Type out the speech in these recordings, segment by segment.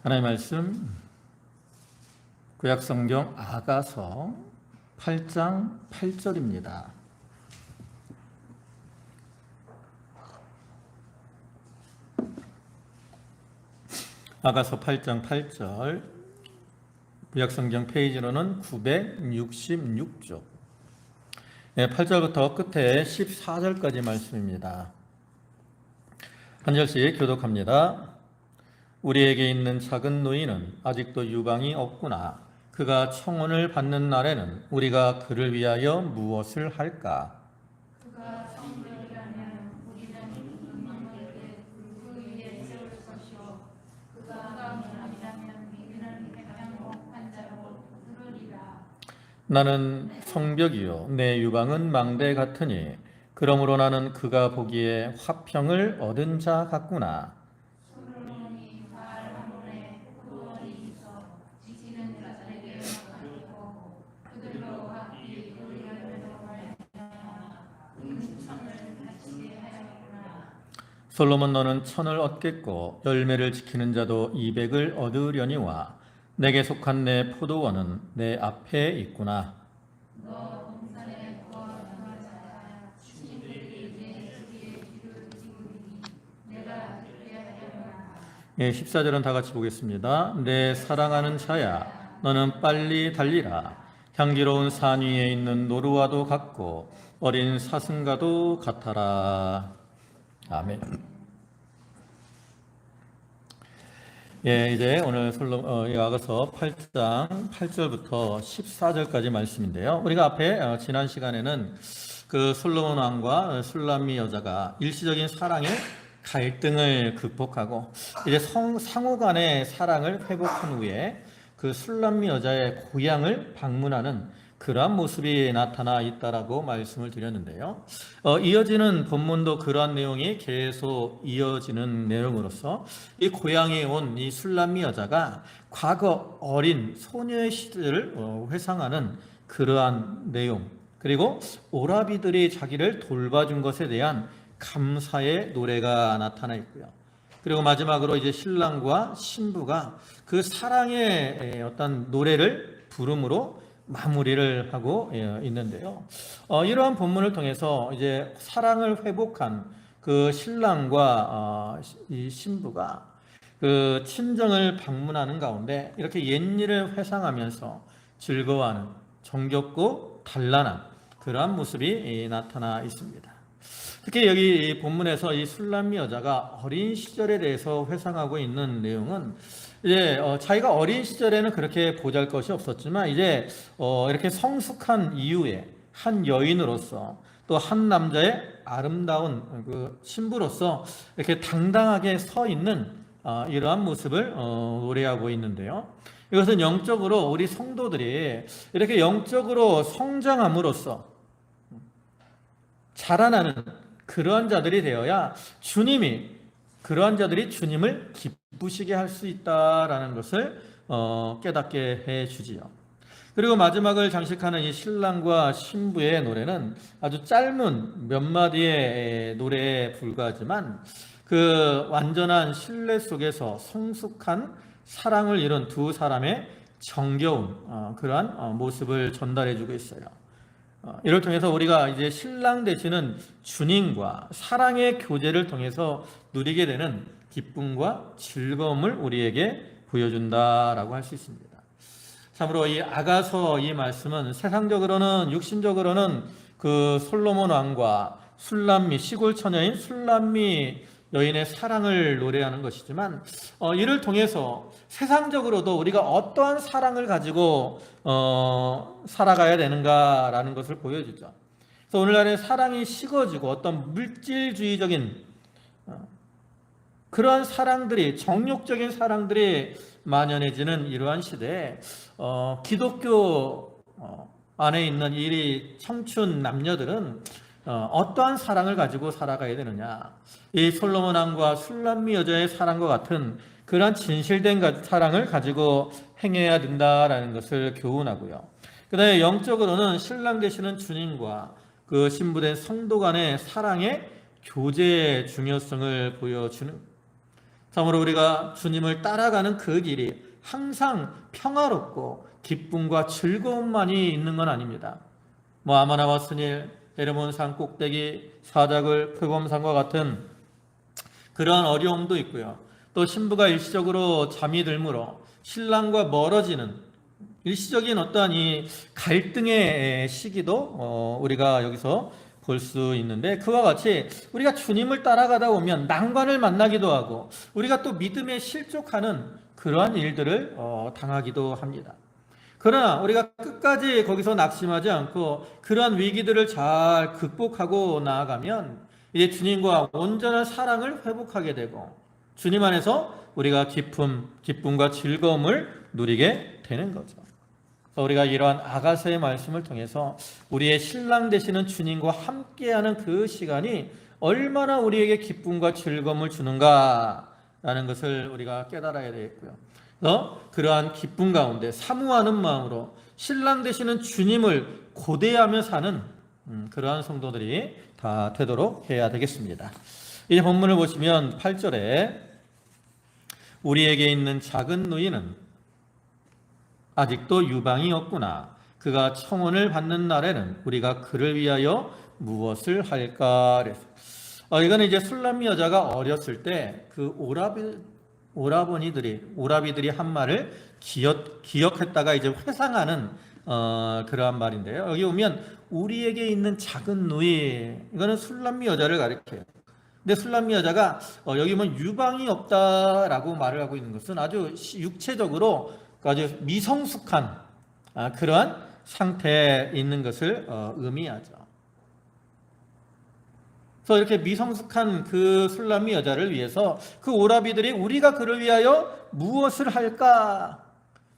하나님의 말씀 구약성경 아가서 8장 8절입니다. 아가서 8장 8절, 구약성경 페이지로는 966쪽, 8절부터 끝에 14절까지 말씀입니다. 한 절씩 교독합니다. 우리에게 있는 작은 노인은 아직도 유방이 없구나. 그가 청혼을 받는 날에는 우리가 그를 위하여 무엇을 할까? 그가 성별이라면 우리는 음악에게 그 위에 세울 것이요 그가 아니라면 우리는 백향목 한자로 부르리라. 나는 성벽이요 내 유방은 망대 같으니 그러므로 나는 그가 보기에 화평을 얻은 자 같구나. 솔로몬이 바알 하몬에 후원이 있어 지키는 자들에게 맡기고 그들로 합이 그 열매로 말미암아 은총을 바치게 하였구나. 솔로몬 너는 천을 얻겠고 열매를 지키는 자도 200을 얻으려니와 내게 속한 내 포도원은 내 앞에 있구나. 너 동산에 거 영화자야 주님들이 내 주위에 귀를 기울이니 내가 듣게 하려나. 14절은 다 같이 보겠습니다. 내 사랑하는 자야 너는 빨리 달리라. 향기로운 산 위에 있는 노루와도 같고 어린 사슴과도 같아라. 아멘. 이제 오늘 아가서 8장 8절부터 14절까지 말씀인데요. 우리가 앞에 지난 시간에는 그 솔로몬 왕과 술람미 여자가 일시적인 사랑의 갈등을 극복하고 이제 상호 간의 사랑을 회복한 후에 그 술람미 여자의 고향을 방문하는 그러한 모습이 나타나 있다라고 말씀을 드렸는데요. 이어지는 본문도 그러한 내용이 계속 이어지는 내용으로서 이 고향에 온 이 술람미 여자가 과거 어린 소녀의 시절을 회상하는 그러한 내용, 그리고 오라비들이 자기를 돌봐준 것에 대한 감사의 노래가 나타나 있고요. 그리고 마지막으로 이제 신랑과 신부가 그 사랑의 어떤 노래를 부름으로 마무리를 하고 있는데요. 이러한 본문을 통해서 이제 사랑을 회복한 그 신랑과 이 신부가 그 친정을 방문하는 가운데 이렇게 옛일을 회상하면서 즐거워하는 정겹고 단란한 그러한 모습이 나타나 있습니다. 특히 여기 본문에서 이 술람미 여자가 어린 시절에 대해서 회상하고 있는 내용은 이제 자기가 어린 시절에는 그렇게 보잘것이 없었지만 이제 이렇게 성숙한 이후에 한 여인으로서 또 한 남자의 아름다운 그 신부로서 이렇게 당당하게 서 있는 이러한 모습을 노래하고 있는데요. 이것은 영적으로 우리 성도들이 이렇게 영적으로 성장함으로써 자라나는 그러한 자들이 되어야 그러한 자들이 주님을 기쁘시게 할 수 있다라는 것을 깨닫게 해주지요. 그리고 마지막을 장식하는 이 신랑과 신부의 노래는 아주 짧은 몇 마디의 노래에 불과하지만 그 완전한 신뢰 속에서 성숙한 사랑을 이룬 두 사람의 정겨운 그러한 모습을 전달해주고 있어요. 이를 통해서 우리가 이제 신랑 되시는 주님과 사랑의 교제를 통해서 누리게 되는 기쁨과 즐거움을 우리에게 보여준다라고 할 수 있습니다. 참으로 이 아가서 이 말씀은 세상적으로는 육신적으로는 그 솔로몬 왕과 술람미 시골 처녀인 술람미 여인의 사랑을 노래하는 것이지만 이를 통해서 세상적으로도 우리가 어떠한 사랑을 가지고 살아가야 되는가라는 것을 보여주죠. 그래서 오늘날의 사랑이 식어지고 어떤 물질주의적인 그러한 사랑들이 정욕적인 사랑들이 만연해지는 이러한 시대에 기독교 안에 있는 이 청춘 남녀들은 어떠한 사랑을 가지고 살아가야 되느냐. 이 솔로몬 왕과 술람미 여자의 사랑과 같은 그러한 진실된 사랑을 가지고 행해야 된다라는 것을 교훈하고요. 그 다음에 영적으로는 신랑 되시는 주님과 그 신부된 성도 간의 사랑의 교제의 중요성을 보여주는, 참으로 우리가 주님을 따라가는 그 길이 항상 평화롭고 기쁨과 즐거움만이 있는 건 아닙니다. 뭐 아마나와 스닐, 헤르몬 산 꼭대기, 사자굴, 표범산과 같은 그러한 어려움도 있고요. 또 신부가 일시적으로 잠이 들므로 신랑과 멀어지는 일시적인 어떠한 이 갈등의 시기도 우리가 여기서 볼 수 있는데, 그와 같이 우리가 주님을 따라가다 보면 난관을 만나기도 하고 우리가 또 믿음에 실족하는 그러한 일들을 당하기도 합니다. 그러나 우리가 끝까지 거기서 낙심하지 않고 그러한 위기들을 잘 극복하고 나아가면 이제 주님과 온전한 사랑을 회복하게 되고 주님 안에서 우리가 기쁨과 즐거움을 누리게 되는 거죠. 우리가 이러한 아가서의 말씀을 통해서 우리의 신랑 되시는 주님과 함께하는 그 시간이 얼마나 우리에게 기쁨과 즐거움을 주는가라는 것을 우리가 깨달아야 되겠고요. 그래서 그러한 기쁨 가운데 사모하는 마음으로 신랑 되시는 주님을 고대하며 사는 그러한 성도들이 다 되도록 해야 되겠습니다. 이 본문을 보시면 8절에 우리에게 있는 작은 누이는 아직도 유방이 없구나. 그가 청혼을 받는 날에는 우리가 그를 위하여 무엇을 할까? 이거는 이제 술람미 여자가 어렸을 때 그 오라비들이 한 말을 기억했다가 이제 회상하는 그러한 말인데요. 여기 보면 우리에게 있는 작은 누이, 이거는 술람미 여자를 가리켜요. 근데 술람미 여자가 여기 보면 유방이 없다라고 말을 하고 있는 것은 아주 육체적으로 아주 미성숙한 그러한 상태에 있는 것을 의미하죠. 그래서 이렇게 미성숙한 그 술람미 여자를 위해서 그 오라비들이 우리가 그를 위하여 무엇을 할까?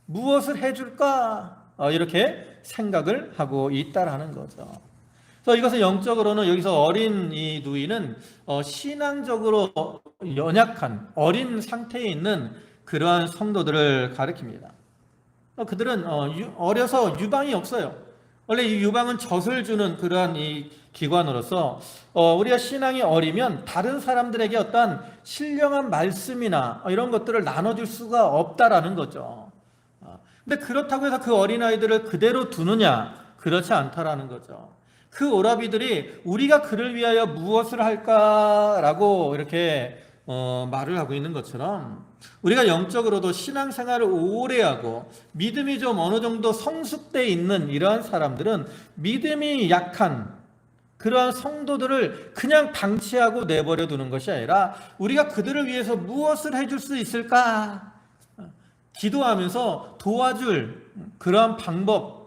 무엇을 해줄까? 이렇게 생각을 하고 있다라는 거죠. 그래서 이것은 영적으로는 여기서 어린 이 누이는 신앙적으로 연약한 어린 상태에 있는 그러한 성도들을 가리킵니다. 그들은 어려서 유방이 없어요. 원래 이 유방은 젖을 주는 그러한 이 기관으로서 우리가 신앙이 어리면 다른 사람들에게 어떤 신령한 말씀이나 이런 것들을 나눠줄 수가 없다라는 거죠. 근데 그렇다고 해서 그 어린아이들을 그대로 두느냐? 그렇지 않다라는 거죠. 그 오라비들이 우리가 그를 위하여 무엇을 할까라고 이렇게 말을 하고 있는 것처럼 우리가 영적으로도 신앙생활을 오래 하고 믿음이 좀 어느 정도 성숙되어 있는 이러한 사람들은 믿음이 약한 그러한 성도들을 그냥 방치하고 내버려 두는 것이 아니라 우리가 그들을 위해서 무엇을 해줄 수 있을까? 기도하면서 도와줄 그러한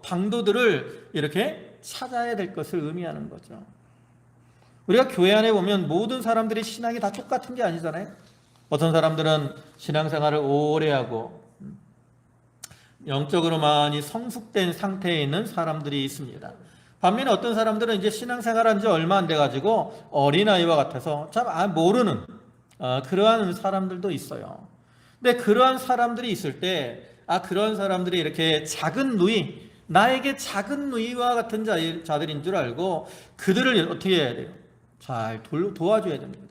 방도들을 이렇게 찾아야 될 것을 의미하는 거죠. 우리가 교회 안에 보면 모든 사람들이 신앙이 다 똑같은 게 아니잖아요. 어떤 사람들은 신앙생활을 오래 하고 영적으로 많이 성숙된 상태에 있는 사람들이 있습니다. 반면에 어떤 사람들은 이제 신앙생활한 지 얼마 안 돼가지고 어린아이와 같아서 참 모르는 그러한 사람들도 있어요. 근데 그러한 사람들이 있을 때 그러한 사람들이 이렇게 작은 누이, 나에게 작은 누이와 같은 자들인 줄 알고 그들을 어떻게 해야 돼요? 잘 도와줘야 됩니다.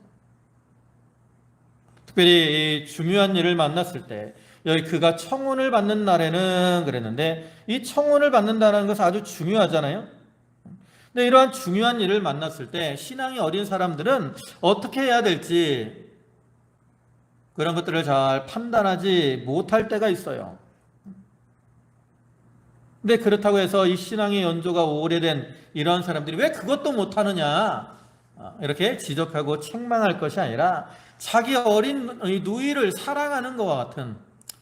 특별히 이 중요한 일을 만났을 때 여기 그가 청혼을 받는 날에는 그랬는데 이 청혼을 받는다는 것은 아주 중요하잖아요. 근데 이러한 중요한 일을 만났을 때 신앙이 어린 사람들은 어떻게 해야 될지 그런 것들을 잘 판단하지 못할 때가 있어요. 근데 그렇다고 해서 이 신앙의 연조가 오래된 이런 사람들이 왜 그것도 못하느냐 이렇게 지적하고 책망할 것이 아니라 자기 어린 누이를 사랑하는 것과 같은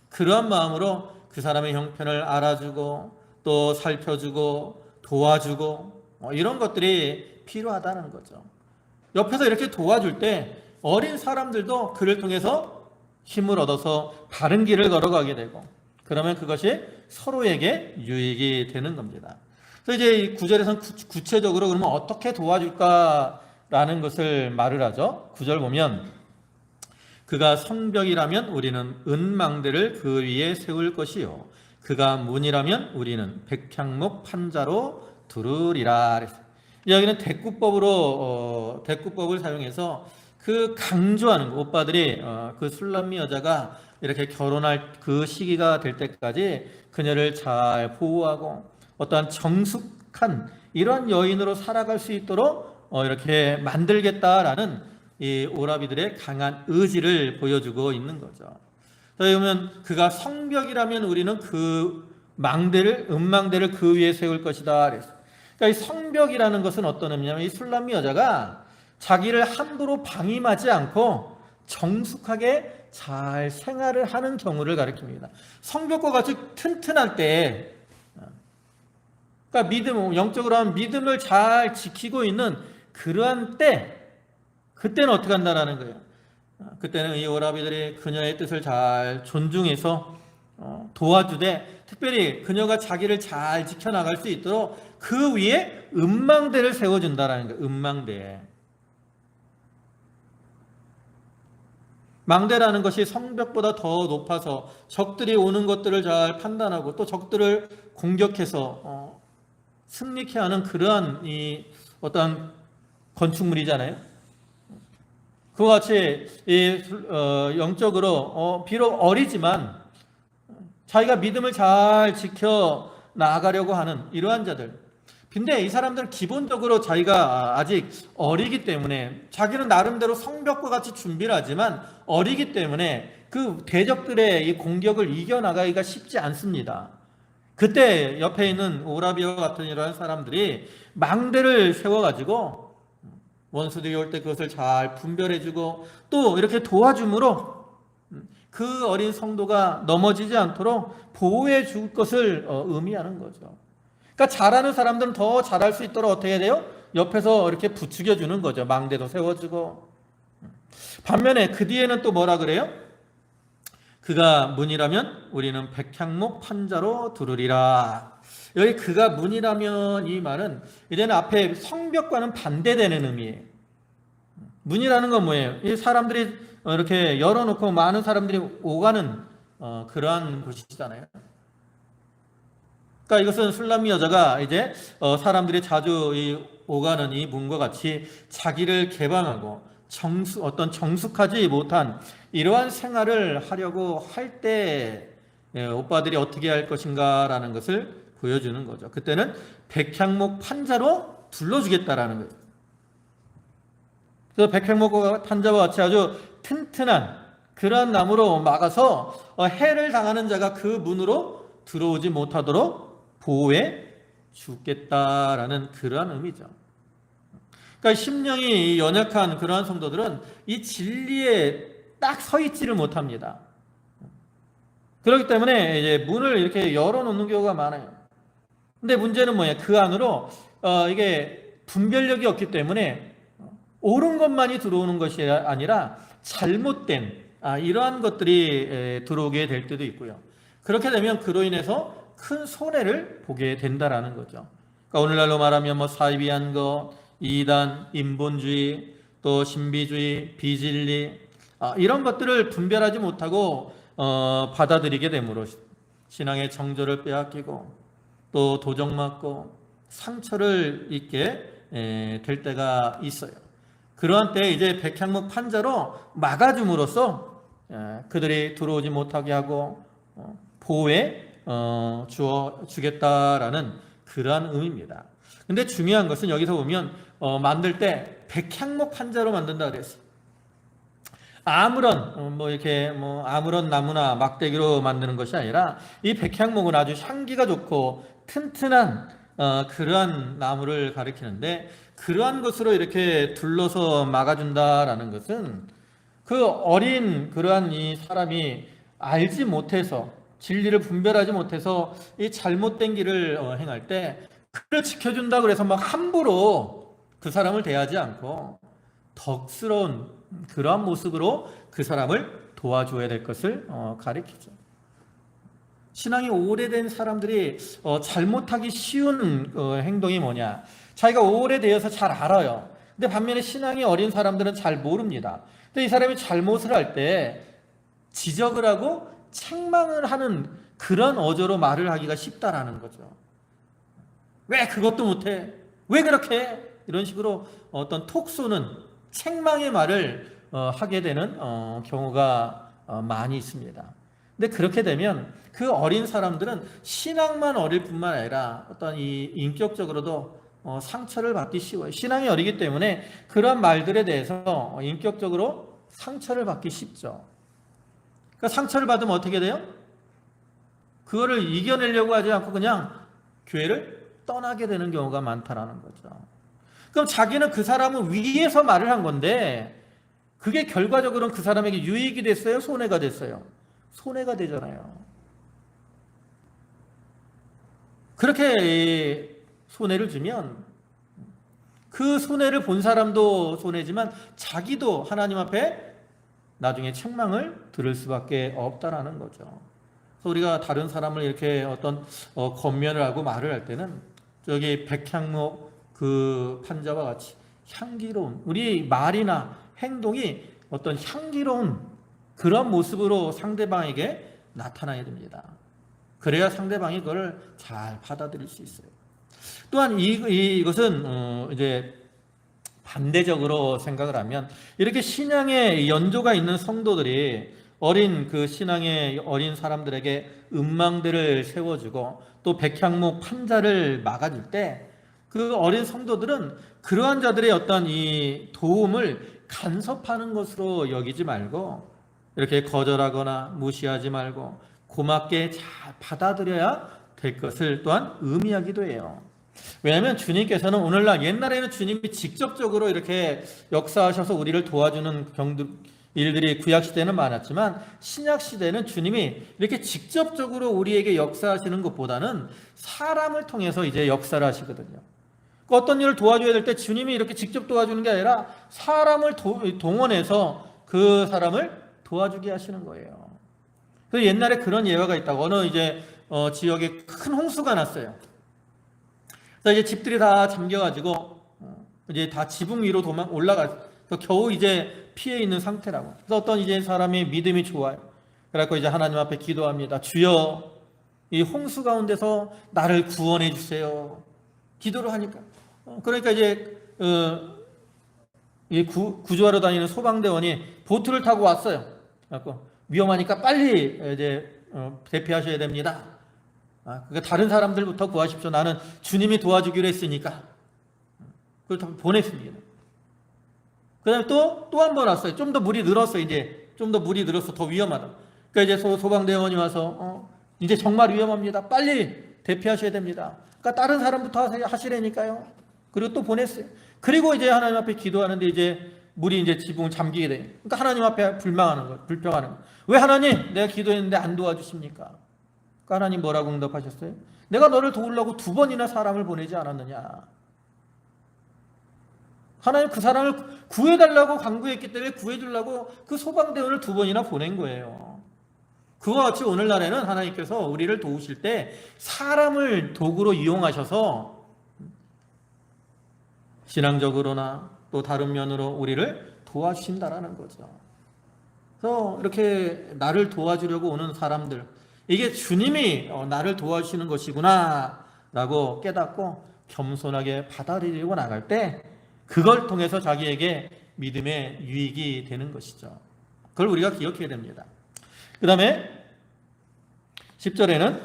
그러한 마음으로 그 사람의 형편을 알아주고 또 살펴주고 도와주고 이런 것들이 필요하다는 거죠. 옆에서 이렇게 도와줄 때 어린 사람들도 그를 통해서 힘을 얻어서 바른 길을 걸어가게 되고 그러면 그것이 서로에게 유익이 되는 겁니다. 그래서 이제 이 9절에서는 구체적으로 그러면 어떻게 도와줄까라는 것을 말을 하죠. 9절 보면 그가 성벽이라면 우리는 은망대를 그 위에 세울 것이요 그가 문이라면 우리는 백향목 판자로 두르리라. 여기는 대꾸법을 사용해서 그 강조하는 거, 오빠들이 그 술람미 여자가 이렇게 결혼할 그 시기가 될 때까지 그녀를 잘 보호하고 어떠한 정숙한 이러한 여인으로 살아갈 수 있도록 이렇게 만들겠다라는 이 오라비들의 강한 의지를 보여주고 있는 거죠. 그러면 그가 성벽이라면 우리는 그 음망대를 그 위에 세울 것이다 그랬어요. 그러니까 이 성벽이라는 것은 어떤 의미냐면 이 술람미 여자가 자기를 함부로 방임하지 않고 정숙하게 잘 생활을 하는 경우를 가리킵니다. 성벽과 같이 튼튼할 때, 그러니까 영적으로 하면 믿음을 잘 지키고 있는 그러한 때, 그때는 어떻게 한다라는 거예요. 그때는 이 오라비들이 그녀의 뜻을 잘 존중해서 도와주되, 특별히 그녀가 자기를 잘 지켜나갈 수 있도록 그 위에 음망대를 세워준다라는 거예요. 음망대. 망대라는 것이 성벽보다 더 높아서 적들이 오는 것들을 잘 판단하고 또 적들을 공격해서 승리케 하는 그러한 이 어떤 건축물이잖아요. 그와 같이 영적으로 비록 어리지만 자기가 믿음을 잘 지켜 나가려고 하는 이러한 자들. 근데 이 사람들은 기본적으로 자기가 아직 어리기 때문에 자기는 나름대로 성벽과 같이 준비를 하지만 어리기 때문에 그 대적들의 이 공격을 이겨나가기가 쉽지 않습니다. 그때 옆에 있는 오라비와 같은 이러한 사람들이 망대를 세워가지고 원수들이 올 때 그것을 잘 분별해주고 또 이렇게 도와줌으로 그 어린 성도가 넘어지지 않도록 보호해 줄 것을 의미하는 거죠. 그러니까 잘하는 사람들은 더 잘할 수 있도록 어떻게 해야 돼요? 옆에서 이렇게 부추겨 주는 거죠. 망대도 세워주고. 반면에 그 뒤에는 또 뭐라 그래요? 그가 문이라면 우리는 백향목 판자로 두르리라. 여기 그가 문이라면 이 말은 이제는 앞에 성벽과는 반대되는 의미예요. 문이라는 건 뭐예요? 이 사람들이 이렇게 열어놓고 많은 사람들이 오가는 그러한 곳이잖아요. 그러니까 이것은 술람미 여자가 이제 사람들이 자주 오가는 이 문과 같이 자기를 개방하고 어떤 정숙하지 못한 이러한 생활을 하려고 할 때 오빠들이 어떻게 할 것인가라는 것을 보여주는 거죠. 그때는 백향목 판자로 둘러주겠다라는 거예요. 그 백향목 판자와 같이 아주 튼튼한 그러한 나무로 막아서 해를 당하는 자가 그 문으로 들어오지 못하도록 보호해 주겠다라는 그러한 의미죠. 그러니까 심령이 연약한 그러한 성도들은 이 진리에 딱 서 있지를 못합니다. 그렇기 때문에 이제 문을 이렇게 열어놓는 경우가 많아요. 근데 문제는 뭐예요? 그 안으로 이게 분별력이 없기 때문에 옳은 것만이 들어오는 것이 아니라 잘못된 이러한 것들이 들어오게 될 때도 있고요. 그렇게 되면 그로 인해서 큰 손해를 보게 된다라는 거죠. 그러니까 오늘날로 말하면 뭐 사이비한 거, 이단, 인본주의, 또 신비주의, 비진리 이런 것들을 분별하지 못하고 받아들이게 되므로 신앙의 정조를 빼앗기고 또 도적맞고 상처를 입게 될 때가 있어요. 그러한 때에 이제 백향목 판자로 막아줌으로써 그들이 들어오지 못하게 하고 보호해 주겠다라는 그러한 의미입니다. 근데 중요한 것은 여기서 보면 만들 때 백향목 판자로 만든다 그랬어요. 아무런 아무런 나무나 막대기로 만드는 것이 아니라 이 백향목은 아주 향기가 좋고 튼튼한 그러한 나무를 가리키는데 그러한 것으로 이렇게 둘러서 막아준다라는 것은 그 어린 그러한 이 사람이 알지 못해서 진리를 분별하지 못해서 이 잘못된 길을 행할 때 그를 지켜준다 그래서 막 함부로 그 사람을 대하지 않고 덕스러운 그러한 모습으로 그 사람을 도와줘야 될 것을 가리키죠. 신앙이 오래된 사람들이 잘못하기 쉬운 행동이 뭐냐? 자기가 오래되어서 잘 알아요. 근데 반면에 신앙이 어린 사람들은 잘 모릅니다. 근데 이 사람이 잘못을 할 때 지적을 하고 책망을 하는 그런 어조로 말을 하기가 쉽다라는 거죠. 왜 그것도 못해? 왜 그렇게 해? 이런 식으로 어떤 톡 쏘는 책망의 말을 하게 되는 경우가 많이 있습니다. 근데 그렇게 되면 그 어린 사람들은 신앙만 어릴 뿐만 아니라 어떤 이 인격적으로도 상처를 받기 쉬워요. 신앙이 어리기 때문에 그런 말들에 대해서 인격적으로 상처를 받기 쉽죠. 그러니까 상처를 받으면 어떻게 돼요? 그거를 이겨내려고 하지 않고 그냥 교회를 떠나게 되는 경우가 많다라는 거죠. 그럼 자기는 그 사람을 위해서 말을 한 건데 그게 결과적으로는 그 사람에게 유익이 됐어요? 손해가 됐어요? 손해가 되잖아요. 그렇게 손해를 주면 그 손해를 본 사람도 손해지만 자기도 하나님 앞에 나중에 책망을 들을 수밖에 없다라는 거죠. 그래서 우리가 다른 사람을 이렇게 어떤 권면을 하고 말을 할 때는 저기 백향목 그 판자와 같이 향기로운 우리 말이나 행동이 어떤 향기로운 그런 모습으로 상대방에게 나타나야 됩니다. 그래야 상대방이 그걸 잘 받아들일 수 있어요. 또한 이것은 이제 반대적으로 생각을 하면 이렇게 신앙의 연조가 있는 성도들이 어린 그 신앙의 어린 사람들에게 음망들을 세워주고 또 백향목 판자를 막아줄 때 그 어린 성도들은 그러한 자들의 어떤 이 도움을 간섭하는 것으로 여기지 말고 이렇게 거절하거나 무시하지 말고 고맙게 잘 받아들여야 될 것을 또한 의미하기도 해요. 왜냐하면 주님께서는 오늘날 옛날에는 주님이 직접적으로 이렇게 역사하셔서 우리를 도와주는 일들이 구약시대는 많았지만 신약시대는 주님이 이렇게 직접적으로 우리에게 역사하시는 것보다는 사람을 통해서 이제 역사를 하시거든요. 어떤 일을 도와줘야 될 때 주님이 이렇게 직접 도와주는 게 아니라 사람을 동원해서 그 사람을 도와주게 하시는 거예요. 그래서 옛날에 그런 예화가 있다고. 어느 이제 지역에 큰 홍수가 났어요. 그래서 이제 집들이 다 잠겨가지고 이제 다 지붕 위로 올라가서 겨우 이제 피해 있는 상태라고. 그래서 어떤 이제 사람이 믿음이 좋아요. 그래갖고 이제 하나님 앞에 기도합니다. 주여, 이 홍수 가운데서 나를 구원해 주세요. 기도를 하니까. 그러니까 이제 구조하러 다니는 소방대원이 보트를 타고 왔어요. 그래갖고 위험하니까 빨리 이제 대피하셔야 됩니다. 그러니까 다른 사람들부터 구하십시오. 나는 주님이 도와주기로 했으니까. 그걸 보냈습니다. 그 다음에 또 한 번 왔어요. 좀 더 물이 늘었어요. 이제 좀 더 물이 늘어서 더 위험하다. 그러니까 이제 소방대원이 와서 이제 정말 위험합니다. 빨리 대피하셔야 됩니다. 그러니까 다른 사람부터 하시라니까요. 그리고 또 보냈어요. 그리고 이제 하나님 앞에 기도하는데 이제 물이 이제 지붕 잠기게 돼요. 그러니까 하나님 앞에 불평하는 거예요. 왜 하나님 내가 기도했는데 안 도와주십니까? 그러니까 하나님 뭐라고 응답하셨어요? 내가 너를 도우려고 2번이나 사람을 보내지 않았느냐? 하나님 그 사람을 구해달라고 간구했기 때문에 구해주려고 그 소방대원을 2번이나 보낸 거예요. 그와 같이 오늘날에는 하나님께서 우리를 도우실 때 사람을 도구로 이용하셔서 신앙적으로나 또 다른 면으로 우리를 도와주신다라는 거죠. 그래서 이렇게 나를 도와주려고 오는 사람들, 이게 주님이 나를 도와주시는 것이구나 라고 깨닫고 겸손하게 받아들이려고 나갈 때 그걸 통해서 자기에게 믿음의 유익이 되는 것이죠. 그걸 우리가 기억해야 됩니다. 그 다음에 10절에는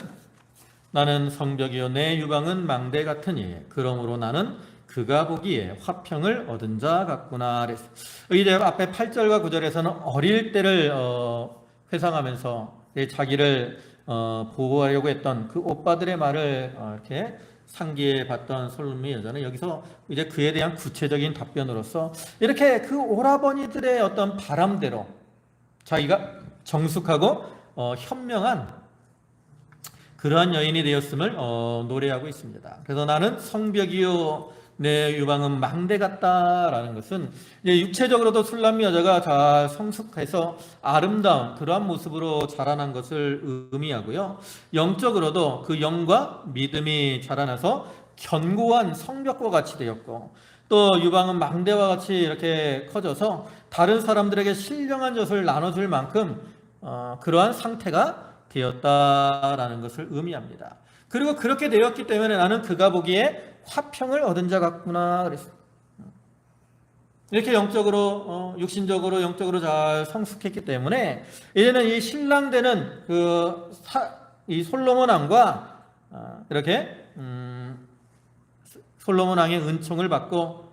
나는 성벽이요 내 유방은 망대 같으니 그러므로 나는 그가 보기에 화평을 얻은 자 같구나. 이제 앞에 8절과 9절에서는 어릴 때를 회상하면서 자기를 보호하려고 했던 그 오빠들의 말을 이렇게 상기해 봤던 솔로몬 여자는 여기서 이제 그에 대한 구체적인 답변으로서 이렇게 그 오라버니들의 어떤 바람대로 자기가 정숙하고 현명한 그러한 여인이 되었음을 노래하고 있습니다. 그래서 나는 성벽이요 내 유방은 망대 같다라는 것은 이제 육체적으로도 술람미 여자가 다 성숙해서 아름다운 그러한 모습으로 자라난 것을 의미하고요. 영적으로도 그 영과 믿음이 자라나서 견고한 성벽과 같이 되었고 또 유방은 망대와 같이 이렇게 커져서 다른 사람들에게 신령한 젖을 나눠줄 만큼 그러한 상태가 되었다라는 것을 의미합니다. 그리고 그렇게 되었기 때문에 나는 그가 보기에 화평을 얻은 자 같구나 그랬어요. 이렇게 영적으로 육신적으로 영적으로 잘 성숙했기 때문에 이제는 이 신랑 되는 이 솔로몬 왕과 이렇게 솔로몬 왕의 은총을 받고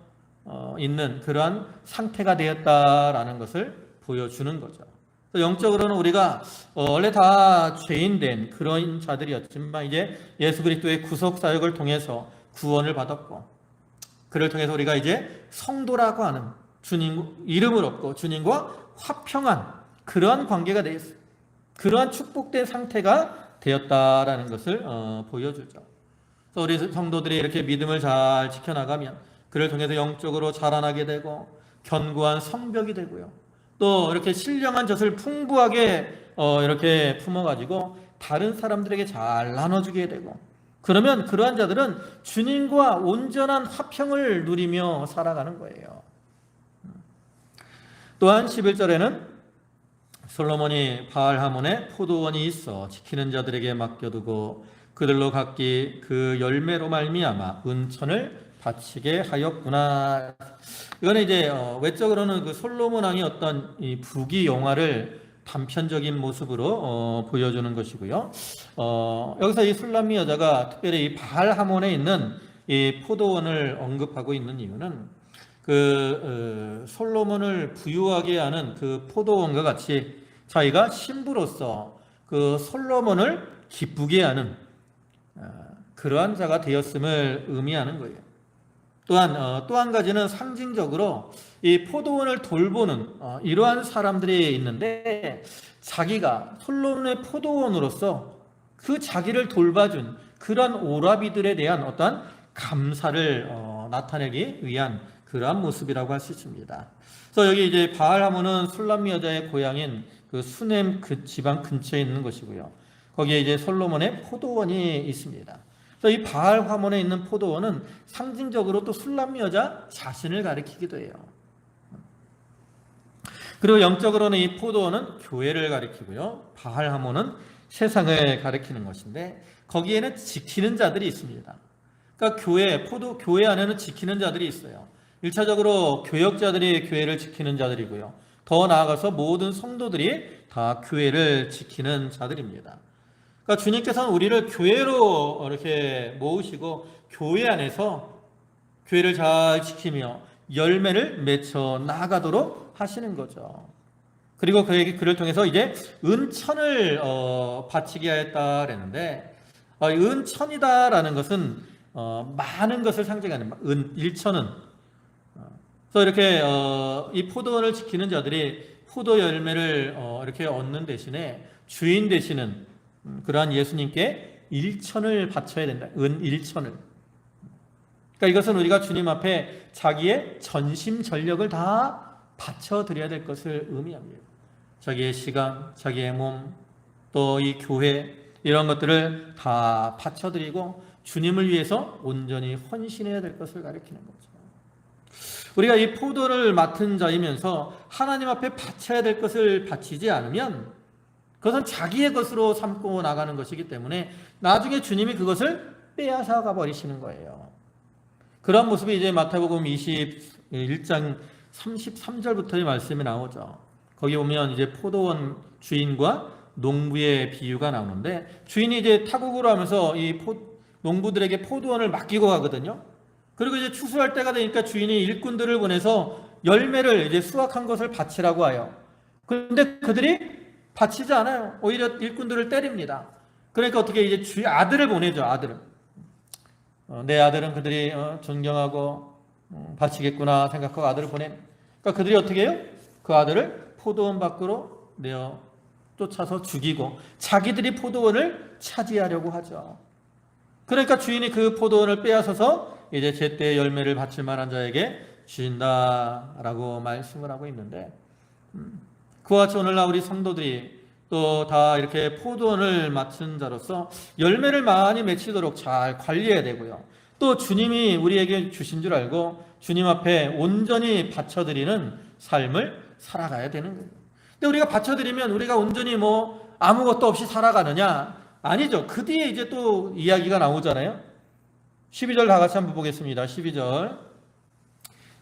있는 그러한 상태가 되었다라는 것을 보여주는 거죠. 영적으로는 우리가 원래 다 죄인된 그런 자들이었지만 이제 예수 그리스도의 구속 사역을 통해서 구원을 받았고, 그를 통해서 우리가 이제 성도라고 하는 주님 이름을 얻고 주님과 화평한 그러한 관계가 되었어요. 그러한 축복된 상태가 되었다라는 것을 보여주죠. 그래서 우리 성도들이 이렇게 믿음을 잘 지켜나가면 그를 통해서 영적으로 자라나게 되고 견고한 성벽이 되고요. 또 이렇게 신령한 젖을 풍부하게 이렇게 품어가지고 다른 사람들에게 잘 나눠주게 되고, 그러면 그러한 자들은 주님과 온전한 화평을 누리며 살아가는 거예요. 또한 11절에는 솔로몬이 바알하몬에 포도원이 있어 지키는 자들에게 맡겨두고 그들로 각기 그 열매로 말미암아 은천을 바치게 하였구나. 이거는 이제 외적으로는 그 솔로몬 왕이 어떤 이 부귀 영화를 단편적인 모습으로 보여주는 것이고요. 여기서 이 술람미 여자가 특별히 이 바알하몬에 있는 이 포도원을 언급하고 있는 이유는 솔로몬을 부유하게 하는 그 포도원과 같이 자기가 신부로서 그 솔로몬을 기쁘게 하는 그러한 자가 되었음을 의미하는 거예요. 또한 또 한 가지는 상징적으로 이 포도원을 돌보는 이러한 사람들이 있는데, 자기가 솔로몬의 포도원으로서 그 자기를 돌봐준 그러한 오라비들에 대한 어떠한 감사를 나타내기 위한 그러한 모습이라고 할 수 있습니다. 그래서 여기 이제 바알하몬은 술람미 여자의 고향인 그 수넴 그 지방 근처에 있는 것이고요. 거기에 이제 솔로몬의 포도원이 있습니다. 그래서 이 바알하몬에 있는 포도원은 상징적으로 또 술람미 여자 자신을 가리키기도 해요. 그리고 영적으로는 이 포도원은 교회를 가리키고요, 바알하몬은 세상을 가리키는 것인데, 거기에는 지키는 자들이 있습니다. 그러니까 교회 안에는 지키는 자들이 있어요. 1차적으로 교역자들이 교회를 지키는 자들이고요, 더 나아가서 모든 성도들이 다 교회를 지키는 자들입니다. 그러니까 주님께서는 우리를 교회로 이렇게 모으시고 교회 안에서 교회를 잘 지키며 열매를 맺혀 나가도록 하시는 거죠. 그리고 그를 통해서 이제 은천을 바치게 하였다 그랬는데, 은천이다라는 것은 많은 것을 상징하는 일천은. 그래서 이렇게 이 포도원을 지키는 자들이 포도 열매를 이렇게 얻는 대신에 주인 되시는 그러한 예수님께 일천을 바쳐야 된다. 일천을. 그러니까 이것은 우리가 주님 앞에 자기의 전심전력을 다 바쳐드려야 될 것을 의미합니다. 자기의 시간, 자기의 몸, 또 이 교회, 이런 것들을 다 바쳐드리고 주님을 위해서 온전히 헌신해야 될 것을 가리키는 거죠. 우리가 이 포도를 맡은 자이면서 하나님 앞에 바쳐야 될 것을 바치지 않으면 그것은 자기의 것으로 삼고 나가는 것이기 때문에 나중에 주님이 그것을 빼앗아가 버리시는 거예요. 그런 모습이 이제 마태복음 21장 33절부터의 말씀이 나오죠. 거기 보면 이제 포도원 주인과 농부의 비유가 나오는데, 주인이 이제 타국으로 하면서 이 농부들에게 포도원을 맡기고 가거든요. 그리고 이제 추수할 때가 되니까 주인이 일꾼들을 보내서 열매를 이제 수확한 것을 바치라고 해요. 그런데 그들이 바치지 않아요. 오히려 일꾼들을 때립니다. 그러니까 어떻게 이제 아들을 보내죠. 아들을. 내 아들은 그들이 존경하고 바치겠구나 생각하고 아들을 보내. 그러니까 그들이 어떻게 해요? 그 아들을 포도원 밖으로 내어 쫓아서 죽이고 자기들이 포도원을 차지하려고 하죠. 그러니까 주인이 그 포도원을 빼앗아서 이제 제때 열매를 바칠 만한 자에게 주신다라고 말씀을 하고 있는데, 그와 같이 오늘날 우리 성도들이 또 다 이렇게 포도원을 맡은 자로서 열매를 많이 맺히도록 잘 관리해야 되고요, 또 주님이 우리에게 주신 줄 알고 주님 앞에 온전히 바쳐드리는 삶을 살아가야 되는 거예요. 근데 우리가 바쳐드리면 우리가 온전히 아무것도 없이 살아가느냐? 아니죠. 그 뒤에 이제 또 이야기가 나오잖아요. 12절 다 같이 한번 보겠습니다. 12절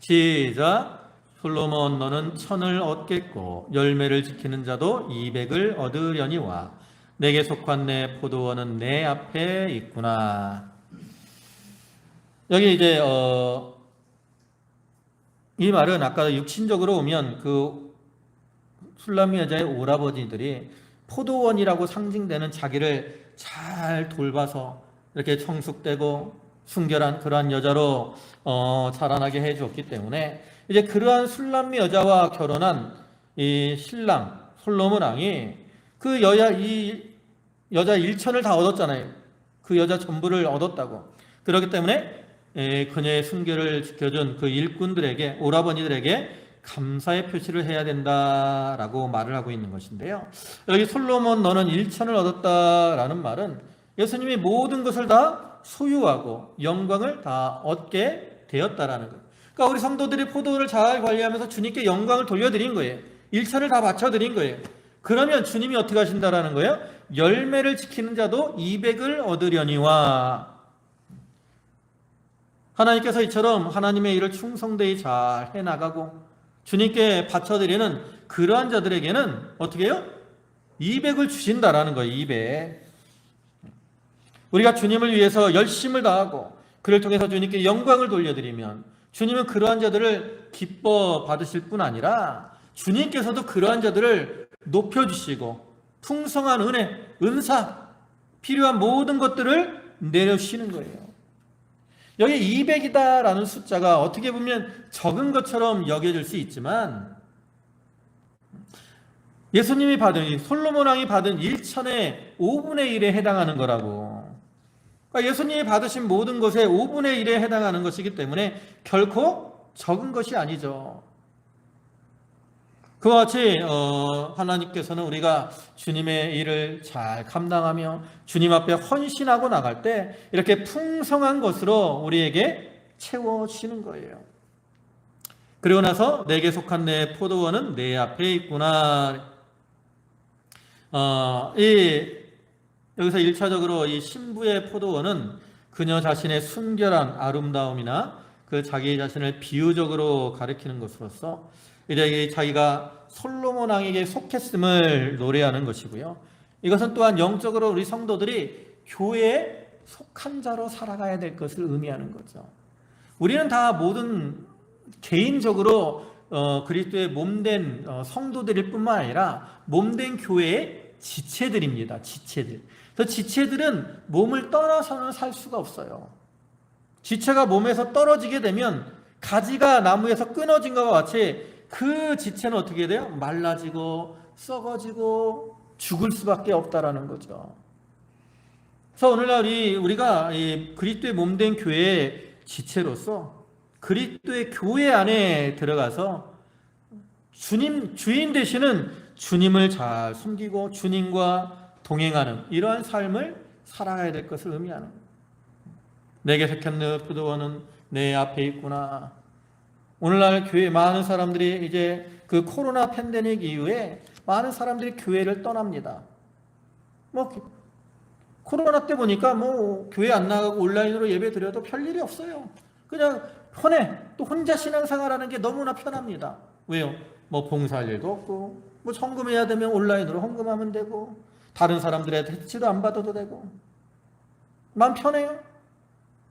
시작. 솔로몬 너는 1000을 얻겠고 열매를 지키는 자도 200을 얻으려니와 내게 속한 내 포도원은 내 앞에 있구나. 여기 이제 이 말은 아까 육신적으로 오면 그 술람미 여자의 오라버니들이 포도원이라고 상징되는 자기를 잘 돌봐서 이렇게 청숙되고 순결한 그러한 여자로 자라나게 해주었기 때문에 이제 그러한 술람미 여자와 결혼한 이 신랑 솔로몬 왕이 그 이 여자 일천을 다 얻었잖아요. 그 여자 전부를 얻었다고. 그렇기 때문에 그녀의 순결을 지켜준 그 일꾼들에게, 오라버니들에게 감사의 표시를 해야 된다라고 말을 하고 있는 것인데요. 여기 솔로몬 너는 일천을 얻었다라는 말은 예수님이 모든 것을 다 소유하고 영광을 다 얻게 되었다라는 거예요. 그러니까 우리 성도들이 포도원을 잘 관리하면서 주님께 영광을 돌려드린 거예요. 일천을 다 바쳐드린 거예요. 그러면 주님이 어떻게 하신다라는 거예요? 열매를 지키는 자도 200을 얻으려니와. 하나님께서 이처럼 하나님의 일을 충성되이 잘 해나가고 주님께 바쳐드리는 그러한 자들에게는 어떻게 해요? 200을 주신다라는 거예요. 200. 우리가 주님을 위해서 열심을 다하고 그를 통해서 주님께 영광을 돌려드리면 주님은 그러한 자들을 기뻐 받으실 뿐 아니라 주님께서도 그러한 자들을 높여주시고 풍성한 은혜, 은사, 필요한 모든 것들을 내려주시는 거예요. 여기 200이다라는 숫자가 어떻게 보면 적은 것처럼 여겨질 수 있지만 예수님이 받은, 솔로몬 왕이 받은 1천의 5분의 1에 해당하는 거라고. 그러니까 예수님이 받으신 모든 것의 5분의 1에 해당하는 것이기 때문에 결코 적은 것이 아니죠. 그와 같이 하나님께서는 우리가 주님의 일을 잘 감당하며 주님 앞에 헌신하고 나갈 때 이렇게 풍성한 것으로 우리에게 채워주시는 거예요. 그리고 나서 내게 속한 내 포도원은 내 앞에 있구나. 여기서 1차적으로 이 신부의 포도원은 그녀 자신의 순결한 아름다움이나 그 자기 자신을 비유적으로 가리키는 것으로서 이제 자기가 솔로몬 왕에게 속했음을 노래하는 것이고요. 이것은 또한 영적으로 우리 성도들이 교회에 속한 자로 살아가야 될 것을 의미하는 거죠. 우리는 다 모든 개인적으로 그리스도의 몸된 성도들일 뿐만 아니라 몸된 교회의 지체들입니다. 지체들. 그래서 지체들은 몸을 떠나서는 살 수가 없어요. 지체가 몸에서 떨어지게 되면 가지가 나무에서 끊어진 것과 같이 그 지체는 어떻게 돼요? 말라지고 썩어지고 죽을 수밖에 없다라는 거죠. 그래서 오늘날 우리가 그리스도의 몸된 교회의 지체로서 그리스도의 교회 안에 들어가서 주인 되시는 주님을 잘 섬기고 주님과 동행하는 이러한 삶을 살아가야 될 것을 의미하는 거예요. 내게 속한 내 포도원은 내 앞에 있구나. 오늘날 교회 많은 사람들이 이제 그 코로나 팬데믹 이후에 많은 사람들이 교회를 떠납니다. 코로나 때 보니까 교회 안 나가고 온라인으로 예배 드려도 별일이 없어요. 그냥 편해. 또 혼자 신앙생활하는 게 너무나 편합니다. 왜요? 봉사할 일도 없고 헌금해야 되면 온라인으로 헌금하면 되고 다른 사람들의 대치도 안 받아도 되고 마음 편해요.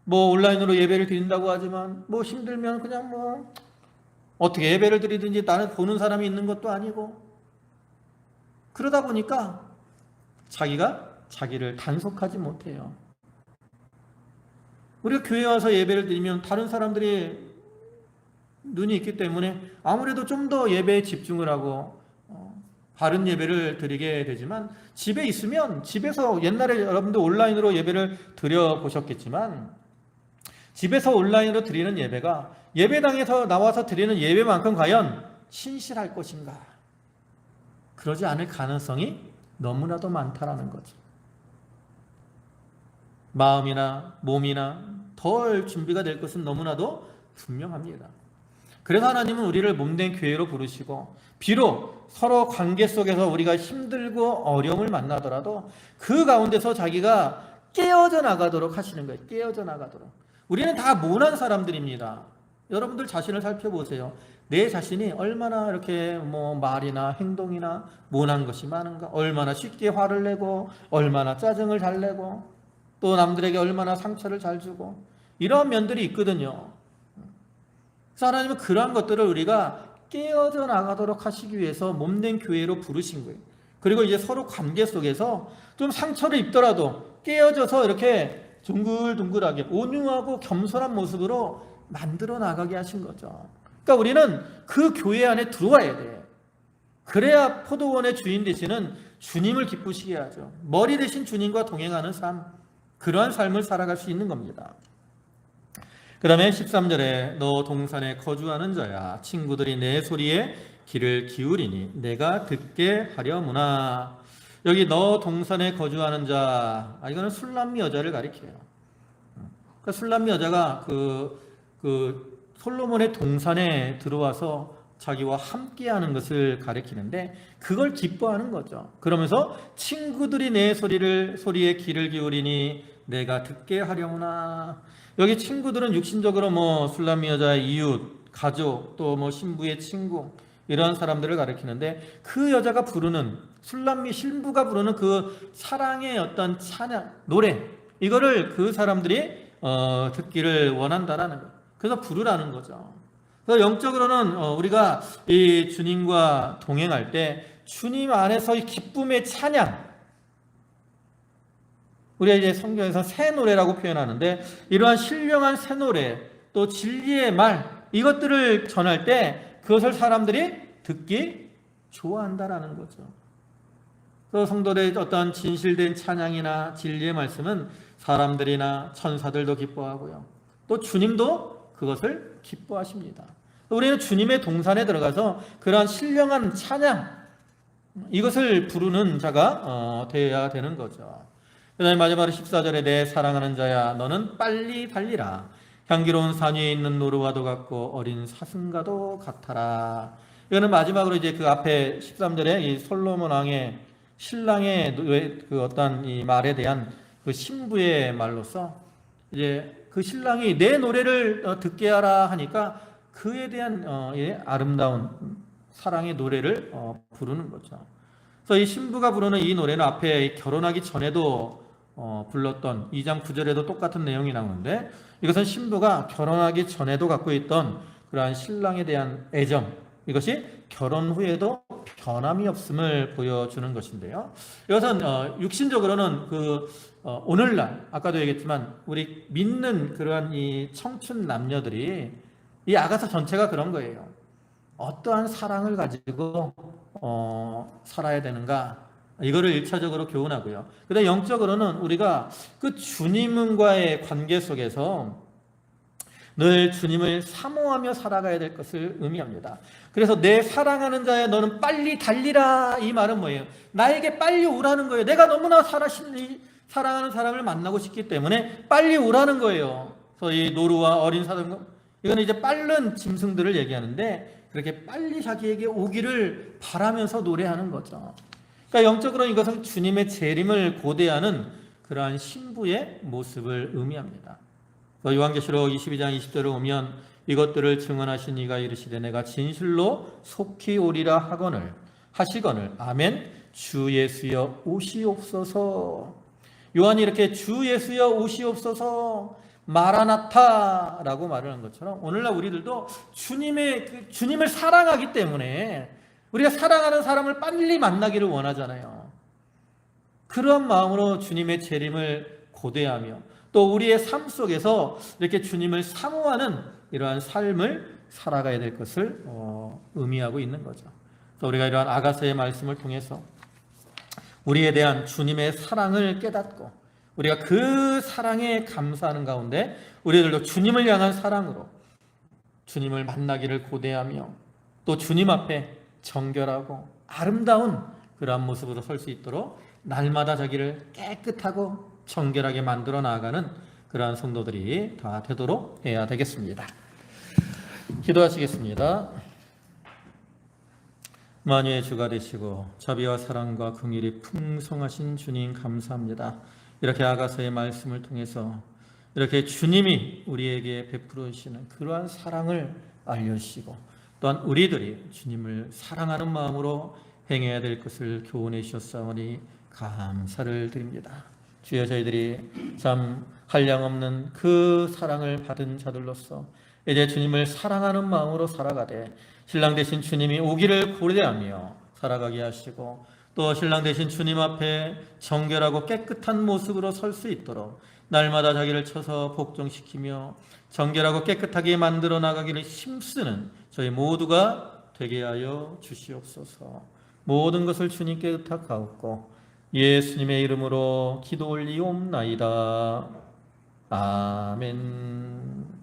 온라인으로 예배를 드린다고 하지만 힘들면 그냥 어떻게 예배를 드리든지 나는 보는 사람이 있는 것도 아니고 그러다 보니까 자기가 자기를 단속하지 못해요. 우리가 교회에 와서 예배를 드리면 다른 사람들이 눈이 있기 때문에 아무래도 좀 더 예배에 집중을 하고 바른 예배를 드리게 되지만 집에 있으면 집에서 옛날에 여러분들 온라인으로 예배를 드려보셨겠지만 집에서 온라인으로 드리는 예배가 예배당에서 나와서 드리는 예배만큼 과연 신실할 것인가? 그러지 않을 가능성이 너무나도 많다라는 거죠. 마음이나 몸이나 덜 준비가 될 것은 너무나도 분명합니다. 그래서 하나님은 우리를 몸된 교회로 부르시고 비록 서로 관계 속에서 우리가 힘들고 어려움을 만나더라도 그 가운데서 자기가 깨어져 나가도록 하시는 거예요. 깨어져 나가도록. 우리는 다 모난 사람들입니다. 여러분들 자신을 살펴보세요. 내 자신이 얼마나 이렇게 뭐 말이나 행동이나 모난 것이 많은가, 얼마나 쉽게 화를 내고, 얼마나 짜증을 잘 내고, 또 남들에게 얼마나 상처를 잘 주고, 이런 면들이 있거든요. 그래서 하나님은 그러한 것들을 우리가 깨어져 나가도록 하시기 위해서 몸된 교회로 부르신 거예요. 그리고 이제 서로 관계 속에서 좀 상처를 입더라도 깨어져서 이렇게 둥글둥글하게 온유하고 겸손한 모습으로 만들어 나가게 하신 거죠. 그러니까 우리는 그 교회 안에 들어와야 돼요. 그래야 포도원의 주인 되시는 주님을 기쁘시게 하죠. 머리 대신 주님과 동행하는 삶, 그러한 삶을 살아갈 수 있는 겁니다. 그 다음에 13절에 너 동산에 거주하는 자야 친구들이 내 소리에 귀를 기울이니 내가 듣게 하려무나. 여기 너 동산에 거주하는 자, 이거는 술람미 여자를 가리켜요. 그러니까 술람미 여자가 그 솔로몬의 동산에 들어와서 자기와 함께하는 것을 가리키는데 그걸 기뻐하는 거죠. 그러면서 친구들이 내 소리에 귀를 기울이니 내가 듣게 하려무나. 여기 친구들은 육신적으로 뭐 술람미 여자의 이웃, 가족, 또 뭐 신부의 친구, 이런 사람들을 가리키는데 그 여자가 부르는, 술람미 신부가 부르는 그 사랑의 어떤 찬양, 노래, 이거를 그 사람들이 듣기를 원한다라는 거예요. 그래서 부르라는 거죠. 그래서 영적으로는 우리가 이 주님과 동행할 때 주님 안에서 이 기쁨의 찬양, 우리가 이제 성경에서 새 노래라고 표현하는데 이러한 신령한 새 노래, 또 진리의 말, 이것들을 전할 때 그것을 사람들이 듣기 좋아한다라는 거죠. 그래서 성도들의 어떤 진실된 찬양이나 진리의 말씀은 사람들이나 천사들도 기뻐하고요. 또 주님도 그것을 기뻐하십니다. 우리는 주님의 동산에 들어가서 그러한 신령한 찬양, 이것을 부르는 자가 되어야 되는 거죠. 그 다음에 마지막으로 14절에 내 사랑하는 자야 너는 빨리 달리라. 향기로운 산 위에 있는 노루와도 같고 어린 사슴과도 같아라. 이거는 마지막으로 이제 그 앞에 13절에 이 솔로몬 왕의 신랑의 그 어떤 이 말에 대한 그 신부의 말로서 이제 그 신랑이 내 노래를 듣게 하라 하니까 그에 대한 아름다운 사랑의 노래를 부르는 거죠. 그래서 이 신부가 부르는 이 노래는 앞에 결혼하기 전에도 불렀던 2장 9절에도 똑같은 내용이 나오는데 이것은 신부가 결혼하기 전에도 갖고 있던 그러한 신랑에 대한 애정, 이것이 결혼 후에도 변함이 없음을 보여주는 것인데요. 이것은 육신적으로는 오늘날 아까도 얘기했지만 우리 믿는 그러한 이 청춘 남녀들이 이 아가서 전체가 그런 거예요. 어떠한 사랑을 가지고 살아야 되는가, 이거를 1차적으로 교훈하고요. 그다음 영적으로는 우리가 그 주님과의 관계 속에서 늘 주님을 사모하며 살아가야 될 것을 의미합니다. 그래서 내 사랑하는 자야 너는 빨리 달리라, 이 말은 뭐예요? 나에게 빨리 오라는 거예요. 내가 너무나 사랑하는 사람을 만나고 싶기 때문에 빨리 오라는 거예요. 그래서 이 노루와 어린 사슴, 이거는 이제 빠른 짐승들을 얘기하는데 그렇게 빨리 자기에게 오기를 바라면서 노래하는 거죠. 그러니까 영적으로는 이것은 주님의 재림을 고대하는 그러한 신부의 모습을 의미합니다. 요한계시록 22장 20절에 오면 이것들을 증언하신 이가 이르시되 내가 진실로 속히 오리라 하시거늘 아멘 주 예수여 오시옵소서. 요한이 이렇게 주 예수여 오시옵소서 마라나타라고 말을 한 것처럼 오늘날 우리들도 주님을 사랑하기 때문에 우리가 사랑하는 사람을 빨리 만나기를 원하잖아요. 그런 마음으로 주님의 재림을 고대하며 또 우리의 삶 속에서 이렇게 주님을 사모하는 이러한 삶을 살아가야 될 것을 의미하고 있는 거죠. 또 우리가 이러한 아가서의 말씀을 통해서 우리에 대한 주님의 사랑을 깨닫고 우리가 그 사랑에 감사하는 가운데 우리들도 주님을 향한 사랑으로 주님을 만나기를 고대하며 또 주님 앞에 정결하고 아름다운 그러한 모습으로 설 수 있도록 날마다 자기를 깨끗하고 정결하게 만들어 나아가는 그러한 성도들이 다 되도록 해야 되겠습니다. 기도하시겠습니다. 만유의 주가 되시고 자비와 사랑과 긍휼이 풍성하신 주님 감사합니다. 이렇게 아가서의 말씀을 통해서 이렇게 주님이 우리에게 베풀어 주시는 그러한 사랑을 알려주시고 또한 우리들이 주님을 사랑하는 마음으로 행해야 될 것을 교훈해 주셨사오니 감사를 드립니다. 주여, 저희들이 참 한량없는 그 사랑을 받은 자들로서 이제 주님을 사랑하는 마음으로 살아가되 신랑 되신 주님이 오기를 고대하며 살아가게 하시고 또 신랑 되신 주님 앞에 정결하고 깨끗한 모습으로 설 수 있도록 날마다 자기를 쳐서 복종시키며 정결하고 깨끗하게 만들어 나가기를 힘쓰는 저희 모두가 되게 하여 주시옵소서. 모든 것을 주님께 의탁하옵고 예수님의 이름으로 기도 올리옵나이다. 아멘.